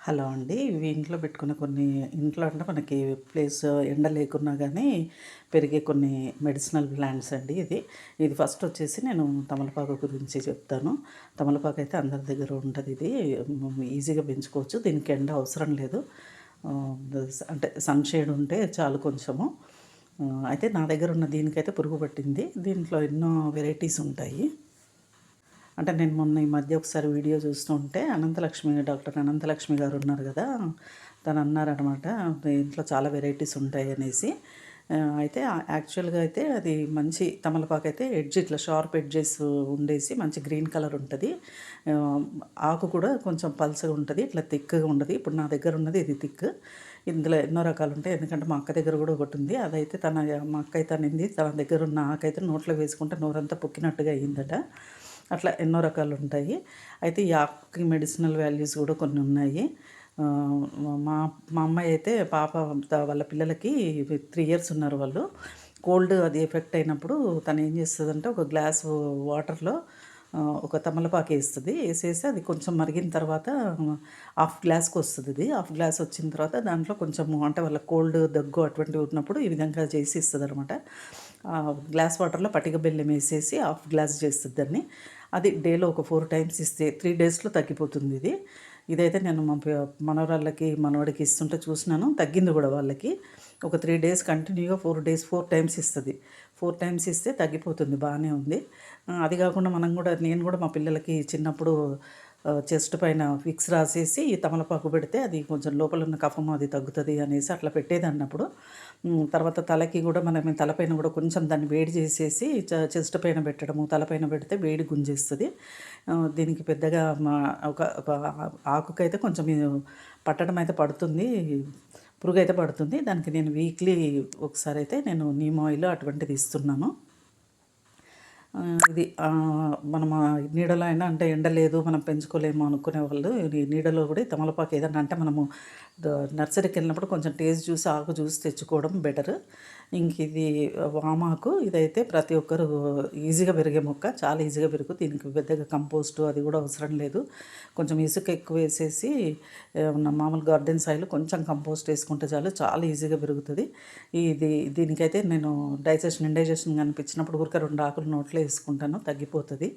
Hello అండి. ఇవి ఇంట్లో పెట్టుకున్న కొన్ని ఇంట్లో అంటే మనకి ప్లేస్ ఎండ లేకున్నా గానీ పెరిగే కొన్ని మెడిసినల్ ప్లాంట్స్ అండి ఇది. ఇది ఫస్ట్ వచ్చేసి నేను తమలపాకు గురించి చెప్తాను. తమలపాకు అయితే అందరి దగ్గర ఉంటది ఇది. ఈజీగా పెంచుకోవచ్చు. దీనికి ఎండ అవసరం లేదు. అంటే సన్‌షేడ్ ఉంటే చాలు కొంచెము. అయితే నా దగ్గర ఉన్న దీనికైతే పురుగు పట్టింది. దీంట్లో ఎన్నో వెరైటీస్ ఉంటాయి. అంటే నేను మొన్న ఈ మధ్య ఒకసారి వీడియో చూస్తుంటే డాక్టర్ అనంతలక్ష్మి గారు ఉన్నారు కదా, తను అన్నారనమాట దీంట్లో చాలా వెరైటీస్ ఉంటాయి అనేసి. అయితే యాక్చువల్గా అయితే అది మంచి తమలపాకు అయితే ఎడ్జ్ ఇట్లా షార్ప్ ఎడ్జెస్ ఉండేసి మంచి గ్రీన్ కలర్ ఉంటుంది. ఆకు కూడా కొంచెం పల్చగా ఉంటుంది, ఇట్లా థిక్గా ఉండదు. ఇప్పుడు నా దగ్గర ఉన్నది ఇది థిక్. ఇందులో ఎన్నో రకాలు ఉంటాయి. ఎందుకంటే మా అక్క దగ్గర కూడా ఒకటి ఉంది. అదైతే మా అక్క అయితే అనింది తన దగ్గర ఉన్న ఆకైతే నోట్లో వేసుకుంటే నోరంతా పొక్కినట్టుగా అయిందట. అట్లా ఎన్నో రకాలు ఉంటాయి. అయితే ఈ ఆకుకి మెడిసినల్ వాల్యూస్ కూడా కొన్ని ఉన్నాయి. మా మా అమ్మాయి అయితే వాళ్ళ పిల్లలకి 3 ఇయర్స్ ఉన్నారు వాళ్ళు. కోల్డ్ అది ఎఫెక్ట్ అయినప్పుడు తను ఏం చేస్తుందంటే ఒక గ్లాసు వాటర్‌లో ఒక తమలపాకు వేస్తుంది. వేసేసి అది కొంచెం మరిగిన తర్వాత హాఫ్ గ్లాస్‌కి వస్తుంది ఇది. హాఫ్ గ్లాస్ వచ్చిన తర్వాత దాంట్లో కొంచెము అంటే వాళ్ళ కోల్డ్, దగ్గు అటువంటివి ఉన్నప్పుడు ఈ విధంగా చేసి ఇస్తుందనమాట. గ్లాస్ వాటర్‌లో పటిక బెల్లం వేసేసి హాఫ్ గ్లాస్ చేస్తుంది దాన్ని. అది డేలో ఒక 4 టైమ్స్ ఇస్తే 3 డేస్‌లో తగ్గిపోతుంది ఇది. ఇదైతే నేను మా మనవరాళ్ళకి, మనవడికి ఇస్తుంటే చూసినాను. తగ్గింది కూడా వాళ్ళకి. ఒక 3 డేస్ కంటిన్యూగా 4 టైమ్స్ ఇస్తది. 4 టైమ్స్ ఇస్తే తగ్గిపోతుంది. బాగానే ఉంది. అది కాకుండా నేను కూడా మా పిల్లలకి చిన్నప్పుడు చెస్ట్ పైన విక్స్ రాసేసి తమలపాకు పెడితే అది కొంచెం లోపల ఉన్న కఫం అది తగ్గుతుంది అనేసి అట్లా పెట్టేదన్నప్పుడు. తర్వాత తలకి కూడా తలపైన కూడా కొంచెం దాన్ని వేడి చేసేసి చెస్ట్ పైన పెట్టడము, తలపైన పెడితే వేడి గుంజేస్తుంది. దీనికి పెద్దగా ఒక ఒక ఆకుకైతే కొంచెం పట్టడం అయితే పడుతుంది. పురుగైతే పడుతుంది. దానికి నేను వీక్లీ ఒకసారి అయితే నేను నీమ్ ఆయిల్ అటువంటిది ఇస్తున్నాను. ఇది మనం నీడలో అయినా అంటే ఎండ లేదు మనం పెంచుకోలేము అనుకునే వాళ్ళు ఈ నీడలో కూడా తమలపాకు ఏదన్నా అంటే మనము నర్సరీకి వెళ్ళినప్పుడు కొంచెం టేస్ట్ చూసి ఆకు చూసి తెచ్చుకోవడం బెటర్. ఇంక ఇది వామాకు ఇదైతే ప్రతి ఒక్కరు ఈజీగా పెరిగే మొక్క, చాలా ఈజీగా పెరుగు. దీనికి పెద్దగా కంపోస్ట్ అది కూడా అవసరం లేదు. కొంచెం ఇసుక ఎక్కువ వేసేసి మామూలు గార్డెన్ సాయిల్ కొంచెం కంపోస్ట్ వేసుకుంటే చాలు, చాలా ఈజీగా పెరుగుతుంది. దీనికైతే నేను ఇండైజెషన్ కనిపించినప్పుడు ఊరికే 2 ఆకులు నోట్లో వేసుకుంటాను, తగ్గిపోతుంది.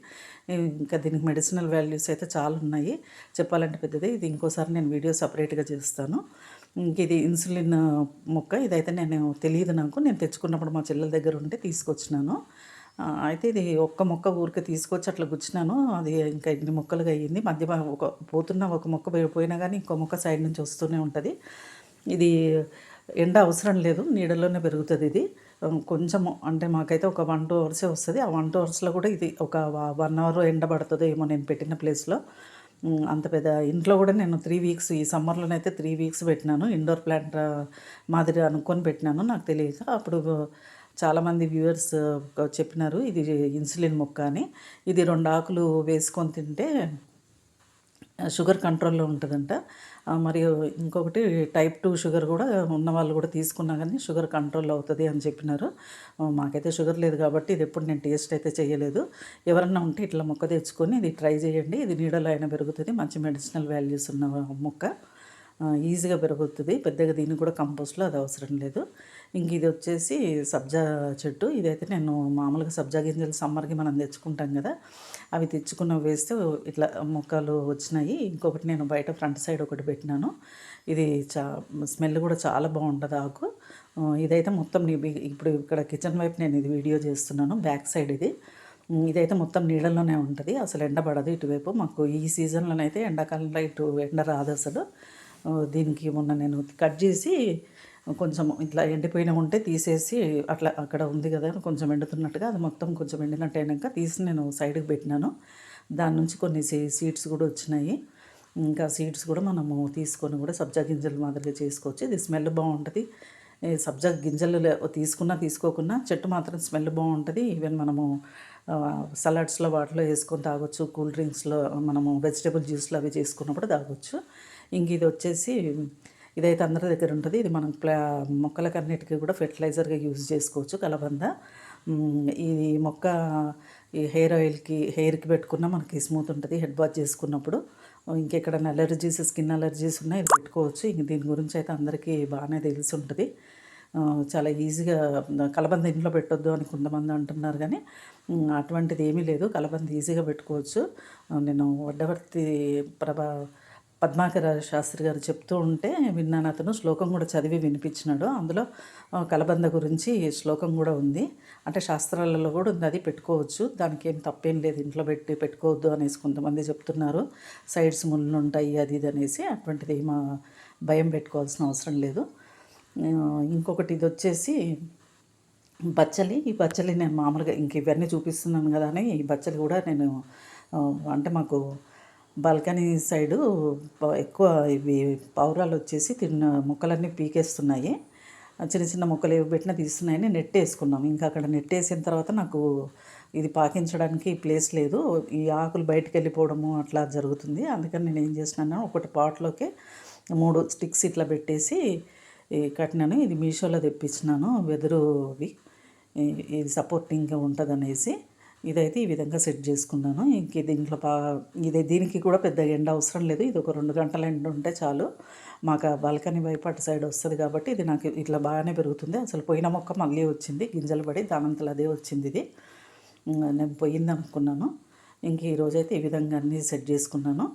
ఇంకా దీనికి మెడిసినల్ వాల్యూస్ అయితే చాలా ఉన్నాయి. చెప్పాలంటే పెద్దది. ఇది ఇంకోసారి నేను వీడియో సపరేట్గా చేస్తాను. ఇంక ఇది ఇన్సులిన్ మొక్క. ఇదైతే తెలియదు నాకు. నేను తెచ్చుకున్నప్పుడు మా చెల్లెల దగ్గర ఉంటే తీసుకొచ్చినాను. అయితే ఇది ఒక్క మొక్క ఊరికే తీసుకొచ్చి అట్లా గుచ్చినాను. అది ఇంకా ఇన్ని మొక్కలుగా అయ్యింది. మధ్య ఒక మొక్క పోయినా కానీ ఇంకో మొక్క సైడ్ నుంచి వస్తూనే ఉంటుంది. ఇది ఎండ అవసరం లేదు, నీడలోనే పెరుగుతుంది ఇది. కొంచెము అంటే మాకైతే ఒక 1-2 అవర్సే వస్తుంది. ఆ 1-2 అవర్స్లో కూడా ఇది ఒక 1 అవర్ ఎండ పడుతుందో ఏమో నేను పెట్టిన ప్లేస్లో. అంత పెద్ద ఇంట్లో కూడా నేను 3 వీక్స్ ఈ సమ్మర్లోనైతే 3 వీక్స్ పెట్టినాను. ఇండోర్ ప్లాంట్ మాదిరి అనుకొని పెట్టినాను, నాకు తెలియక. అప్పుడు చాలామంది వ్యూవర్స్ చెప్పినారు ఇది ఇన్సులిన్ మొక్క అని. ఇది 2 ఆకులు వేసుకొని తింటే షుగర్ కంట్రోల్లో ఉంటుందంట. మరియు ఇంకొకటి టైప్ 2 షుగర్ కూడా ఉన్నవాళ్ళు కూడా తీసుకున్నా కానీ షుగర్ కంట్రోల్ అవుతుంది అని చెప్పినారు. మాకైతే షుగర్ లేదు కాబట్టి ఇది ఎప్పుడు నేను టేస్ట్ అయితే చేయలేదు. ఎవరన్నా ఉంటే ఇట్లా మొక్క తెచ్చుకొని ఇది ట్రై చేయండి. ఇది నీడలో అయినా పెరుగుతుంది. మంచి మెడిసినల్ వాల్యూస్ ఉన్న మొక్క. ఈజీగా పెరుగుతుంది. పెద్దగా దీనికి కూడా కంపోస్ట్లో అది అవసరం లేదు. ఇంక ఇది వచ్చేసి సబ్జా చెట్టు. ఇదైతే నేను మామూలుగా సబ్జా గింజలు సమ్మర్కి మనం తెచ్చుకుంటాం కదా, అవి తెచ్చుకున్న వేస్తే ఇట్లా మొక్కలు వచ్చినాయి. ఇంకొకటి నేను బయట ఫ్రంట్ సైడ్ ఒకటి పెట్టినాను. ఇది స్మెల్ కూడా చాలా బాగుంటుంది ఆకు. ఇదైతే మొత్తం ఇప్పుడు ఇక్కడ కిచెన్ వైపు నేను ఇది వీడియో చేస్తున్నాను. బ్యాక్ సైడ్ ఇదైతే మొత్తం నీళ్ళలోనే ఉంటుంది. అసలు ఎండ పడదు ఇటువైపు. మాకు ఈ సీజన్లోనైతే ఎండాకాలంలో ఇటు ఎండ రాదు అసలు. దీనికి మొన్న నేను కట్ చేసి కొంచెం ఇట్లా ఎండిపోయిన ఉంటే తీసేసి అట్లా అక్కడ ఉంది కదా కొంచెం ఎండుతున్నట్టుగా, అది మొత్తం కొంచెం ఎండినట్టు అయినాక తీసి నేను సైడ్కి పెట్టినాను. దాని నుంచి కొన్ని సీడ్స్ కూడా వచ్చినాయి. ఇంకా సీడ్స్ కూడా మనము తీసుకొని కూడా సబ్జా గింజలు మాదిరిగా చేసుకోవచ్చు. ఇది స్మెల్ బాగుంటుంది. సబ్జా గింజలు తీసుకున్నా తీసుకోకున్నా చెట్టు మాత్రం స్మెల్ బాగుంటుంది. ఈవెన్ మనము సలాడ్స్లో వాటిలో వేసుకొని తాగొచ్చు. కూల్ డ్రింక్స్లో మనము వెజిటేబుల్ జ్యూస్లో అవి చేసుకున్నప్పుడు తాగొచ్చు. ఇంక ఇది వచ్చేసి ఇదైతే అందరి దగ్గర ఉంటుంది. ఇది మనం మొక్కలకన్నిటికీ కూడా ఫెర్టిలైజర్గా యూజ్ చేసుకోవచ్చు, కలబంద. ఈ మొక్క ఈ హెయిర్కి పెట్టుకున్న మనకి స్మూత్ ఉంటుంది హెడ్ బాత్ చేసుకున్నప్పుడు. ఇంకెక్కడైనా అలర్జీస్, స్కిన్ అలర్జీస్ ఉన్నాయి, ఇది పెట్టుకోవచ్చు. ఇంక దీని గురించి అయితే అందరికీ బాగానే తెలిసి ఉంటుంది. చాలా ఈజీగా కలబంద ఇంట్లో పెట్టొద్దు అని కొంతమంది అంటున్నారు కానీ అటువంటిది ఏమీ లేదు. కలబంద ఈజీగా పెట్టుకోవచ్చు. నేను వడ్డవర్తి పద్మాకర శాస్త్రి గారు చెప్తూ ఉంటే విన్నాను. అతను శ్లోకం కూడా చదివి వినిపించినాడు. అందులో కలబంద గురించి శ్లోకం కూడా ఉంది. అంటే శాస్త్రాలలో కూడా ఉంది, అది పెట్టుకోవచ్చు. దానికి ఏం తప్పేం లేదు. ఇంట్లో పెట్టుకోవద్దు అనేసి కొంతమంది చెప్తున్నారు. సైడ్స్ ముళ్ళు ఉంటాయి అది ఇది అనేసి. అటువంటిది ఏమో భయం పెట్టుకోవాల్సిన అవసరం లేదు. ఇంకొకటి ఇది వచ్చేసి బచ్చలి. ఈ బచ్చలి నేను మామూలుగా ఇంక ఇవన్నీ చూపిస్తున్నాను కదా అని ఈ బచ్చలి కూడా నేను అంటే మాకు బాల్కనీ సైడు ఎక్కువ ఇవి పావురాలు వచ్చేసి తిన్న మొక్కలన్నీ పీకేస్తున్నాయి. చిన్న చిన్న మొక్కలు ఏవి పెట్టినా తీస్తున్నాయని నెట్ వేసుకున్నాం. ఇంకా అక్కడ నెట్ వేసిన తర్వాత నాకు ఇది పాకించడానికి ప్లేస్ లేదు. ఈ ఆకులు బయటకు వెళ్ళిపోవడము అట్లా జరుగుతుంది. అందుకని నేను ఏం చేసినాను, ఒకటి పాట్లోకి 3 స్టిక్స్ ఇట్లా పెట్టేసి కట్టినాను. ఇది మీషోలో తెప్పించినాను. వెదురువి ఇది సపోర్టింగ్గా ఉంటుంది అనేసి. ఇదైతే ఈ విధంగా సెట్ చేసుకున్నాను. ఇంక దీంట్లో దీనికి కూడా పెద్ద ఎండ అవసరం లేదు. ఇది ఒక 2 గంటల ఎండ ఉంటే చాలు. మాకు బాల్కనీ వైపు అటు సైడ్ వస్తుంది కాబట్టి ఇది నాకు ఇట్లా బాగానే పెరుగుతుంది. అసలు పోయిన మొక్క మళ్ళీ వచ్చింది, గింజలు పడి దానంతలో అదే వచ్చింది. ఇది నేను పోయింది అనుకున్నాను. ఇంక ఈరోజైతే ఈ విధంగా అన్నీ సెట్ చేసుకున్నాను.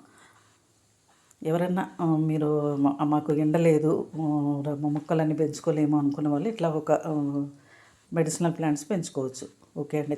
ఎవరన్నా మీరు మాకు ఎండ లేదు, మొక్కలన్నీ పెంచుకోలేము అనుకున్న వాళ్ళు ఇట్లా ఒక మెడిసినల్ ప్లాంట్స్ పెంచుకోవచ్చు. ఓకే అండి.